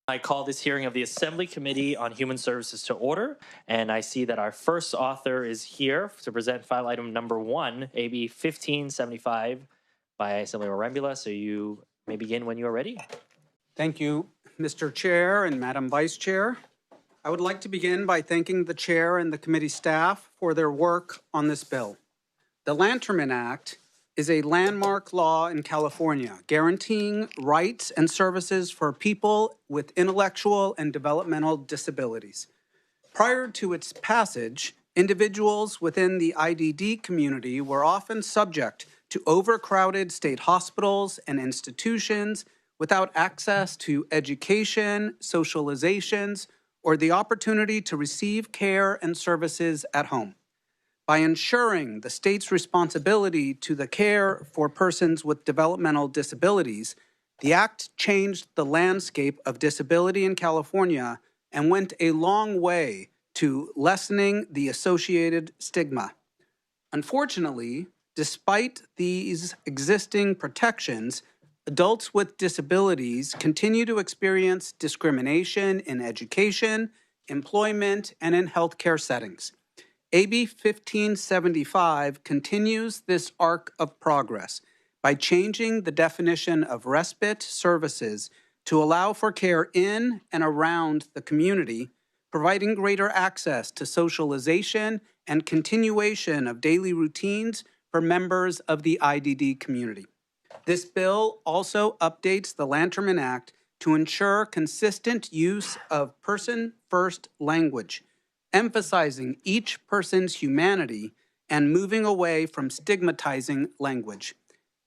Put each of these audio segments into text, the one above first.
I call this hearing of the Assembly Committee on Human Services to order, and I see that our first author is here to present file item number 1, AB 1575 by Assemblymember Arambula. So you may begin when you are ready. Thank you, Mr. Chair and Madam Vice Chair. I would like to begin by thanking the Chair and the committee staff for their work on this bill. The Lanterman Act is a landmark law in California guaranteeing rights and services for people with intellectual and developmental disabilities. Prior to its passage, individuals within the IDD community were often subject to overcrowded state hospitals and institutions without access to education, socializations, or the opportunity to receive care and services at home. By ensuring the state's responsibility to the care for persons with developmental disabilities, the Act changed the landscape of disability in California and went a long way to lessening the associated stigma. Unfortunately, despite these existing protections, adults with disabilities continue to experience discrimination in education, employment, and in healthcare settings. AB 1575 continues this arc of progress by changing the definition of respite services to allow for care in and around the community, providing greater access to socialization and continuation of daily routines for members of the IDD community. This bill also updates the Lanterman Act to ensure consistent use of person-first language, emphasizing each person's humanity and moving away from stigmatizing language.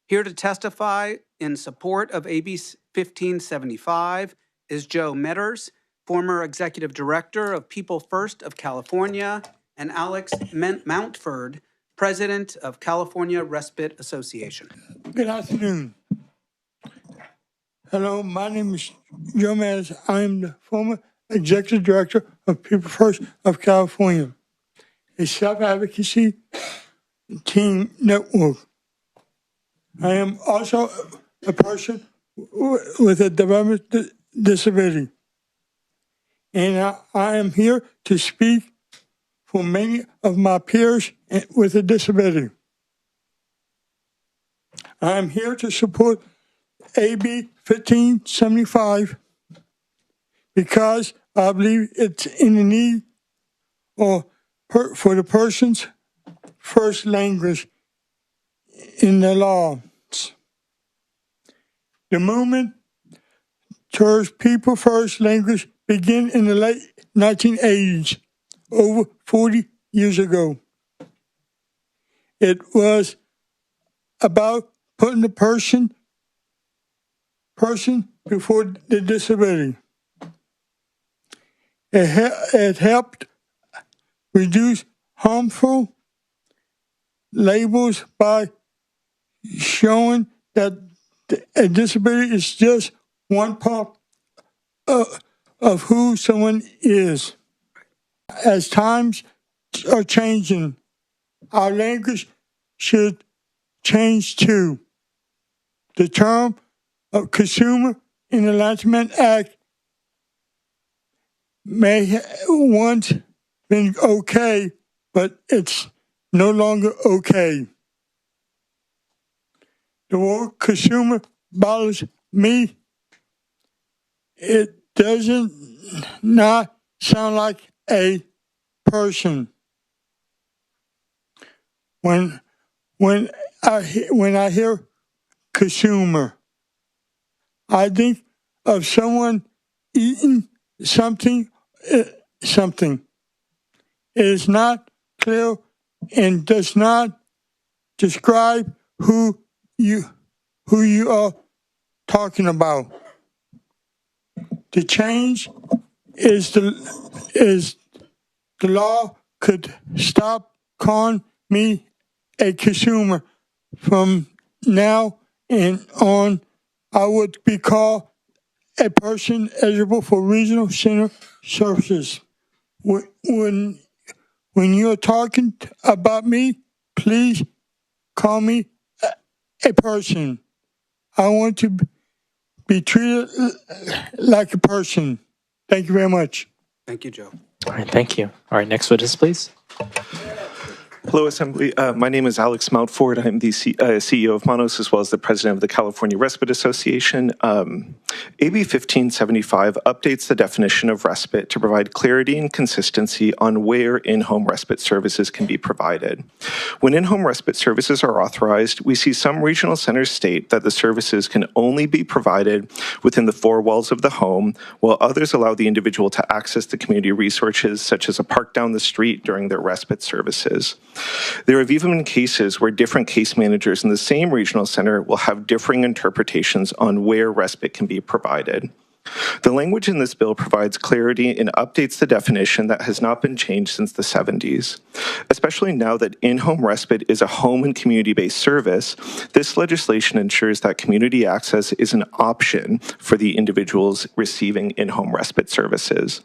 Here to testify in support of AB 1575 is Joe Meadours, former Executive Director of People First of California, and Alex Mountford, President of California Respite Association. Good afternoon. Hello, my name is Joe Meadours. I am the former Executive Director of People First of California, a self-advocacy team network. I am also a person with a developmental disability, and I am here to speak for many of my peers with a disability. I am here to support AB 1575 because I believe it's in the need for the person's first language in the law. The movement towards people first language began in the late 1980s, over 40 years ago. It was about putting the person before the disability. It helped reduce harmful labels by showing that a disability is just one part of who someone is. As times are changing, our language should change too. The term of consumer in the Lanterman Act may once been okay, but it's no longer okay. The word consumer bothers me. It doesn't not sound like a person. When I hear consumer, I think of someone eating something. It is not clear and does not describe who you are talking about. The change is the law could stop calling me a consumer. From now and on, I would be called a person eligible for regional center services. When you're talking about me, please call me a person. I want to be treated like a person. Thank you very much. Thank you, Joe. All right, thank you. All right, next witness, please. Hello, Assembly. My name is Alex Mountford. I'm the CEO of Meadours, as well as the president of the California Respite Association. AB 1575 updates the definition of respite to provide clarity and consistency on where in-home respite services can be provided. When in-home respite services are authorized, we see some regional centers state that the services can only be provided within the four walls of the home, while others allow the individual to access the community resources, such as a park down the street during their respite services. There have even been cases where different case managers in the same regional center will have differing interpretations on where respite can be provided. The language in this bill provides clarity and updates the definition that has not been changed since the 70s. Especially now that in-home respite is a home and community-based service, this legislation ensures that community access is an option for the individuals receiving in-home respite services.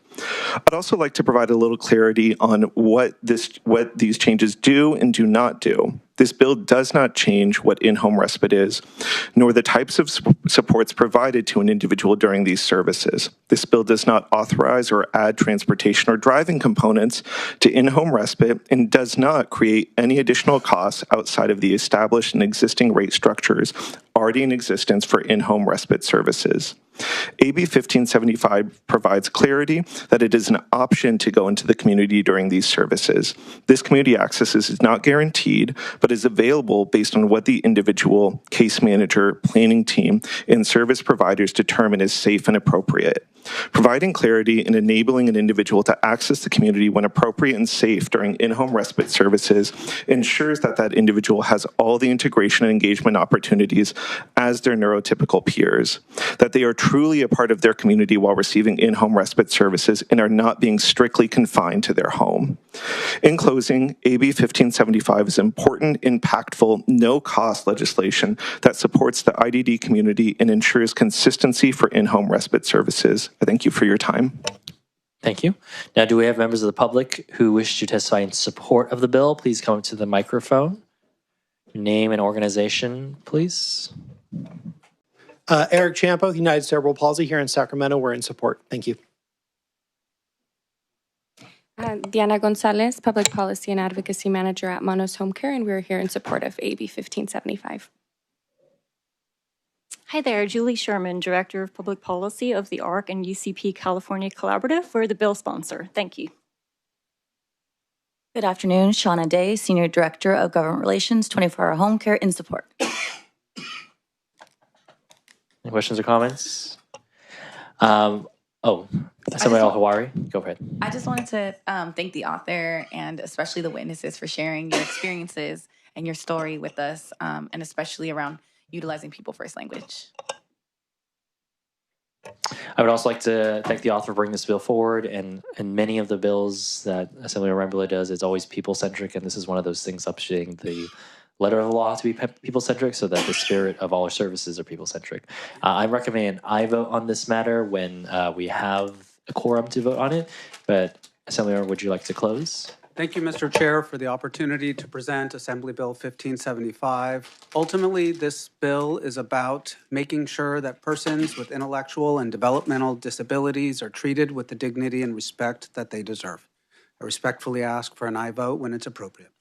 I'd also like to provide a little clarity on what these changes do and do not do. This bill does not change what in-home respite is, nor the types of supports provided to an individual during these services. This bill does not authorize or add transportation or driving components to in-home respite and does not create any additional costs outside of the established and existing rate structures already in existence for in-home respite services. AB 1575 provides clarity that it is an option to go into the community during these services. This community access is not guaranteed, but is available based on what the individual case manager, planning team, and service providers determine is safe and appropriate. Providing clarity and enabling an individual to access the community when appropriate and safe during in-home respite services ensures that that individual has all the integration and engagement opportunities as their neurotypical peers, that they are truly a part of their community while receiving in-home respite services and are not being strictly confined to their home. In closing, AB 1575 is important, impactful, no-cost legislation that supports the IDD community and ensures consistency for in-home respite services. I thank you for your time. Thank you. Now, do we have members of the public who wish to testify in support of the bill? Please come to the microphone. Name and organization, please. Eric Champo, United Cerebral Palsy here in Sacramento. We're in support. Thank you. Diana Gonzalez, Public Policy and Advocacy Manager at Meadours Home Care, and we're here in support of AB 1575. Hi there, Julie Sherman, Director of Public Policy of the ARC and UCP California Collaborative. We're the bill sponsor. Thank you. Good afternoon, Shauna Day, Senior Director of Government Relations, 24-Hour Home Care, in support. Any questions or comments? Samuel Hawari, go ahead. I just wanted to thank the author and especially the witnesses for sharing your experiences and your story with us, and especially around utilizing people first language. I would also like to thank the author for bringing this bill forward, and many of the bills that Assemblymember Arambula does is always people-centric, and this is one of those things updating the letter of the law to be people-centric so that the spirit of all our services are people-centric. I'm recommending an aye vote on this matter when we have a quorum to vote on it, but Assemblymember, would you like to close? Thank you, Mr. Chair, for the opportunity to present Assembly Bill 1575. Ultimately, this bill is about making sure that persons with intellectual and developmental disabilities are treated with the dignity and respect that they deserve. I respectfully ask for an aye vote when it's appropriate.